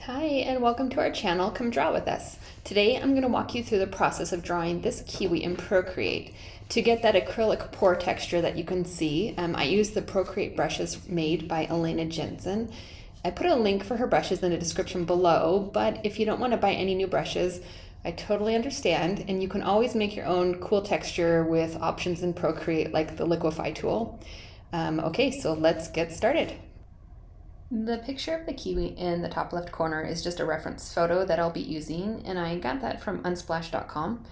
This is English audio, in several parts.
Hi, and welcome to our channel, Come Draw With Us. Today I'm going to walk you through the process of drawing this kiwi in Procreate. To get that acrylic pour texture that you can see, I use the Procreate brushes made by Alaina Jensen. I put a link for her brushes in the description below, but if you don't want to buy any new brushes, I totally understand, and you can always make your own cool texture with options in Procreate like the liquify tool. Okay, so let's get started. The picture of the kiwi in the top left corner is just a reference photo that I'll be using, and I got that from unsplash.com.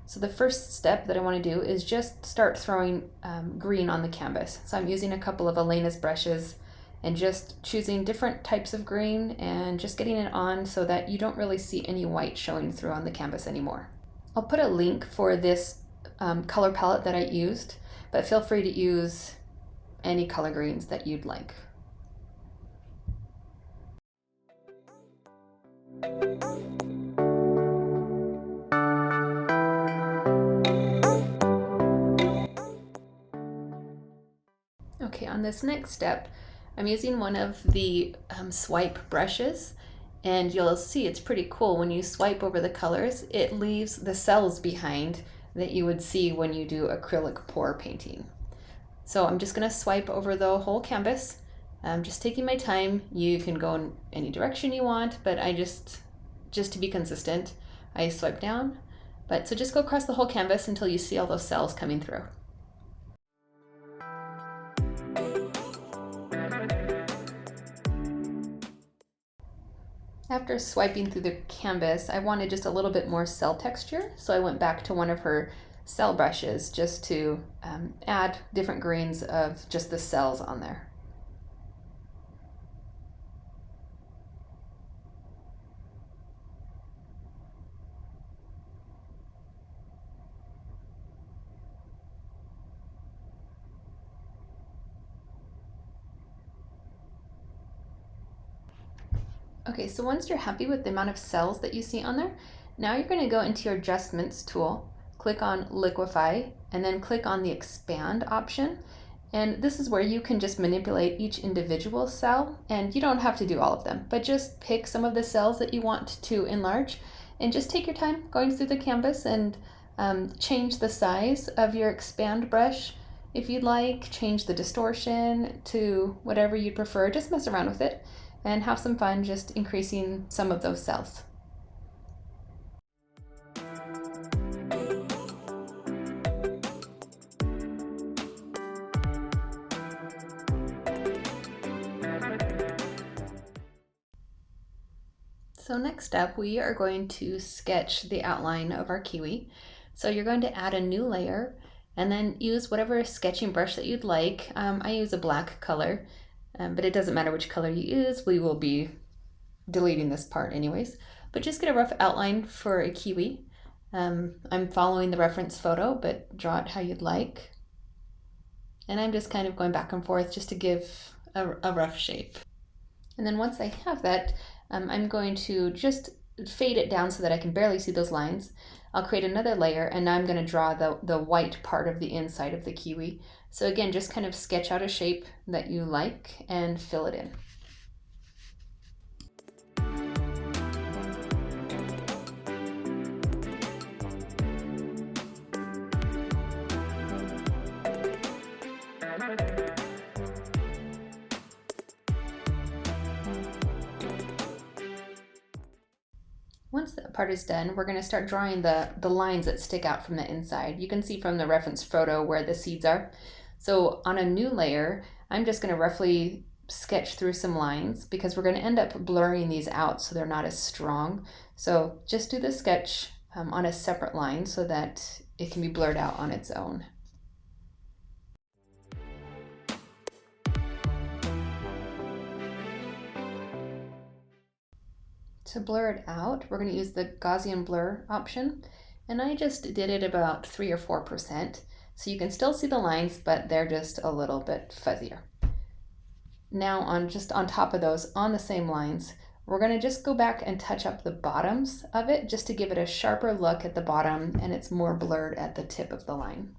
So the first step that I want to do is just start throwing green on the canvas. So I'm using a couple of Alaina's brushes and just choosing different types of green and just getting it on so that you don't really see any white showing through on the canvas anymore. I'll put a link for this color palette that I used, but feel free to use any color greens that you'd like. Okay, on this next step, I'm using one of the swipe brushes, and you'll see it's pretty cool. When you swipe over the colors, it leaves the cells behind that you would see when you do acrylic pour painting. So I'm just gonna swipe over the whole canvas. I'm just taking my time. You can go in any direction you want, but I just to be consistent, I swipe down. So just go across the whole canvas until you see all those cells coming through. After swiping through the canvas, I wanted just a little bit more cell texture, so I went back to one of her cell brushes just to add different greens of just the cells on there. Okay, so once you're happy with the amount of cells that you see on there, now you're going to go into your adjustments tool, click on liquify, and then click on the expand option. And this is where you can just manipulate each individual cell, and you don't have to do all of them, but just pick some of the cells that you want to enlarge and just take your time going through the canvas and change the size of your expand brush if you'd like, change the distortion to whatever you'd prefer, just mess around with it and have some fun just increasing some of those cells. So next up, we are going to sketch the outline of our kiwi. So you're going to add a new layer and then use whatever sketching brush that you'd like. I use a black color, but it doesn't matter which color you use. We will be deleting this part anyways, but just get a rough outline for a kiwi. I'm following the reference photo, but draw it how you'd like. And I'm just kind of going back and forth just to give a rough shape. And then once I have that, I'm going to just fade it down so that I can barely see those lines. I'll create another layer, and now I'm going to draw the white part of the inside of the kiwi. So again, just kind of sketch out a shape that you like and fill it in. Once that part is done, we're going to start drawing the lines that stick out from the inside. You can see from the reference photo where the seeds are. So on a new layer, I'm just going to roughly sketch through some lines because we're going to end up blurring these out so they're not as strong. So just do the sketch on a separate line so that it can be blurred out on its own. To blur it out, we're going to use the Gaussian blur option, and I just did it about 3 or 4%, so you can still see the lines, but they're just a little bit fuzzier. Now just on top of those, on the same lines, we're going to just go back and touch up the bottoms of it just to give it a sharper look at the bottom, and it's more blurred at the tip of the line.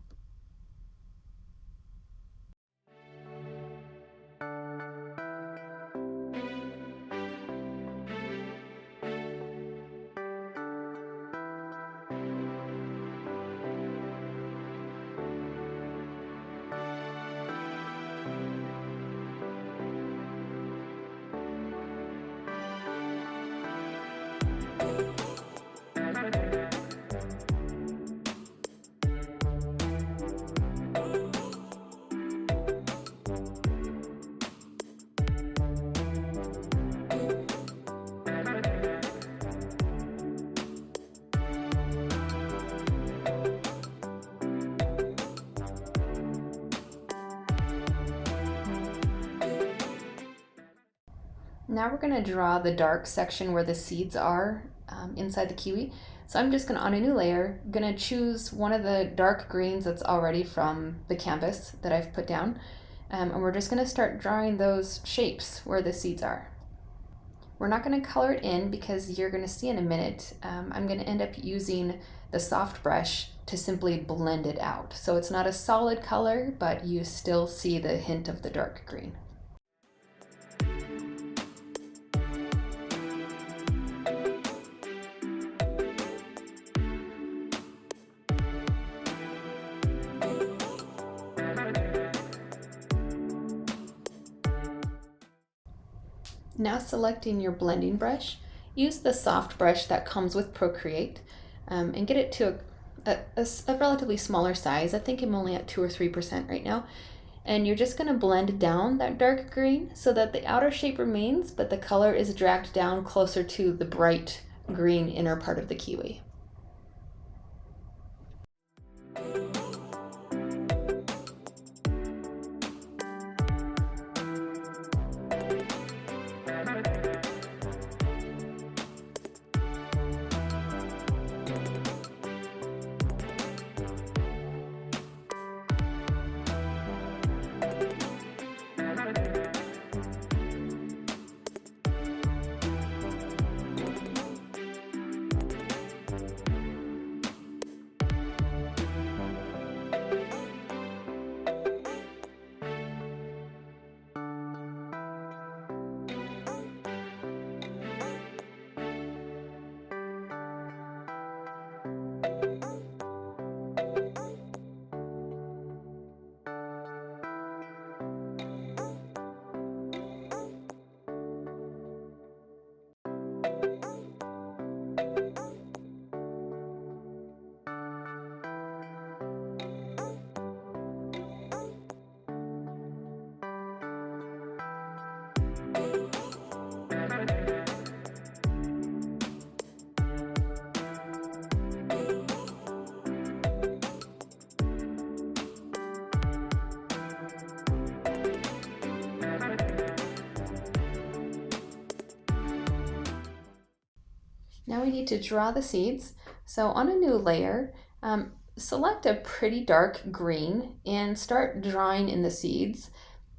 Now we're going to draw the dark section where the seeds are inside the kiwi. So I'm just going to, on a new layer, going to choose one of the dark greens that's already from the canvas that I've put down. And we're just going to start drawing those shapes where the seeds are. We're not going to color it in because you're going to see in a minute, I'm going to end up using the soft brush to simply blend it out. So it's not a solid color, but you still see the hint of the dark green. Now selecting your blending brush, use the soft brush that comes with Procreate and get it to a relatively smaller size. I think I'm only at 2 or 3% right now. And you're just going to blend down that dark green so that the outer shape remains, but the color is dragged down closer to the bright green inner part of the kiwi. Now we need to draw the seeds. So on a new layer, select a pretty dark green and start drawing in the seeds.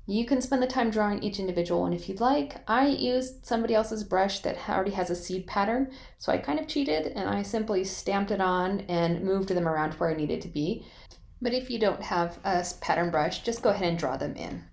You can spend the time drawing each individual one if you'd like. I used somebody else's brush that already has a seed pattern, so I kind of cheated and I simply stamped it on and moved them around where I needed to be. But if you don't have a pattern brush, just go ahead and draw them in.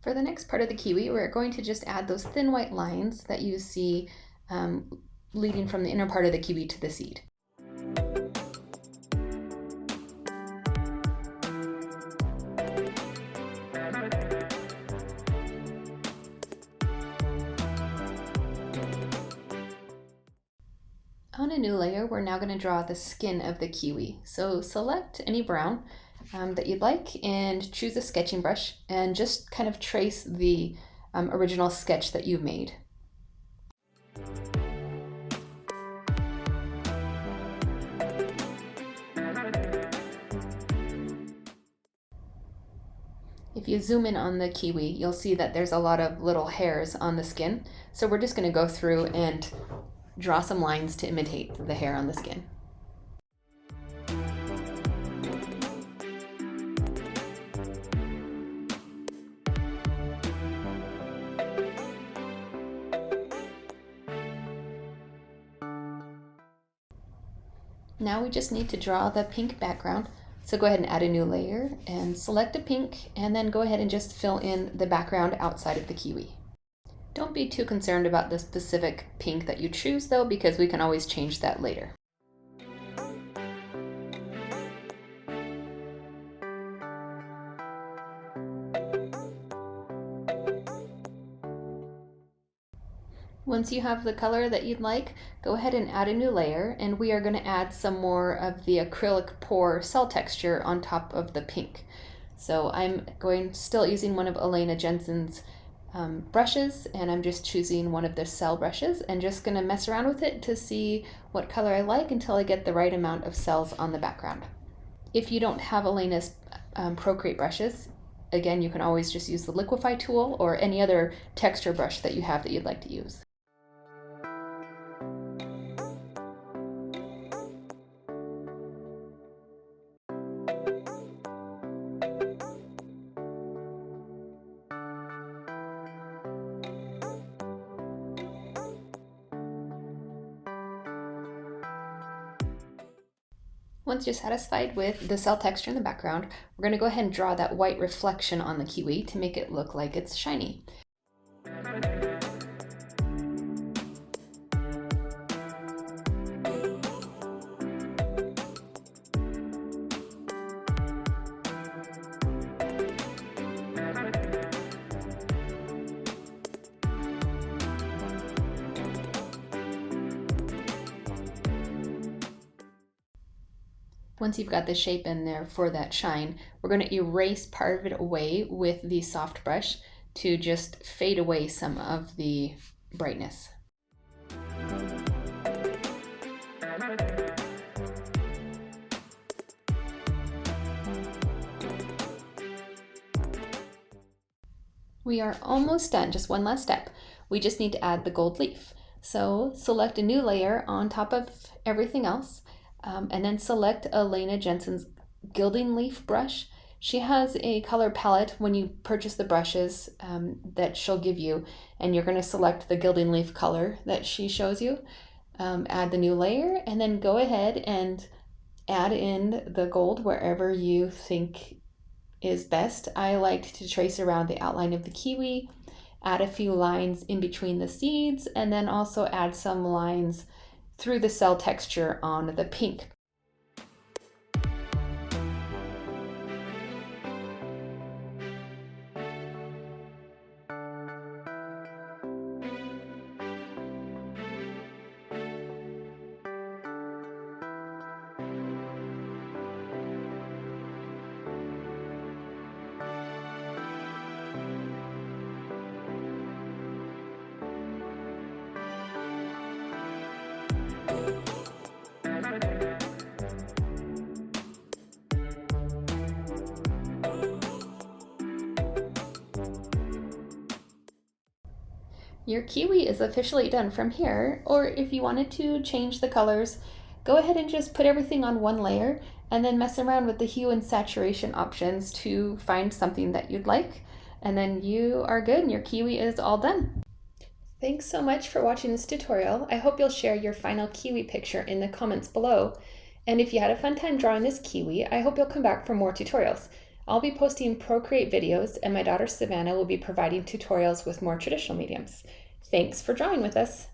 For the next part of the kiwi, we're going to just add those thin white lines that you see leading from the inner part of the kiwi to the seed. On a new layer, we're now going to draw the skin of the kiwi. So select any brown that you'd like and choose a sketching brush and just kind of trace the original sketch that you made. If you zoom in on the kiwi, you'll see that there's a lot of little hairs on the skin. So we're just going to go through and draw some lines to imitate the hair on the skin. Now we just need to draw the pink background. So go ahead and add a new layer and select a pink, and then go ahead and just fill in the background outside of the kiwi. Don't be too concerned about the specific pink that you choose though, because we can always change that later. Once you have the color that you'd like, go ahead and add a new layer, and we are going to add some more of the acrylic pour cell texture on top of the pink. So I'm still using one of Alaina Jensen's brushes, and I'm just choosing one of the cell brushes and just going to mess around with it to see what color I like until I get the right amount of cells on the background. If you don't have Alaina's Procreate brushes, again, you can always just use the liquify tool or any other texture brush that you have that you'd like to use. Once you're satisfied with the cell texture in the background, we're going to go ahead and draw that white reflection on the kiwi to make it look like it's shiny. Once you've got the shape in there for that shine, we're going to erase part of it away with the soft brush to just fade away some of the brightness. We are almost done, just one last step. We just need to add the gold leaf. So select a new layer on top of everything else. And then select Alaina Jensen's gilding leaf brush. She has a color palette when you purchase the brushes that she'll give you, and you're going to select the gilding leaf color that she shows you. Add the new layer, and then go ahead and add in the gold wherever you think is best. I like to trace around the outline of the kiwi, add a few lines in between the seeds, and then also add some lines through the cell texture on the pink. Your kiwi is officially done from here, or if you wanted to change the colors, go ahead and just put everything on one layer and then mess around with the hue and saturation options to find something that you'd like. And then you are good and your kiwi is all done. Thanks so much for watching this tutorial. I hope you'll share your final kiwi picture in the comments below. And if you had a fun time drawing this kiwi, I hope you'll come back for more tutorials. I'll be posting Procreate videos, and my daughter Savannah will be providing tutorials with more traditional mediums. Thanks for drawing with us.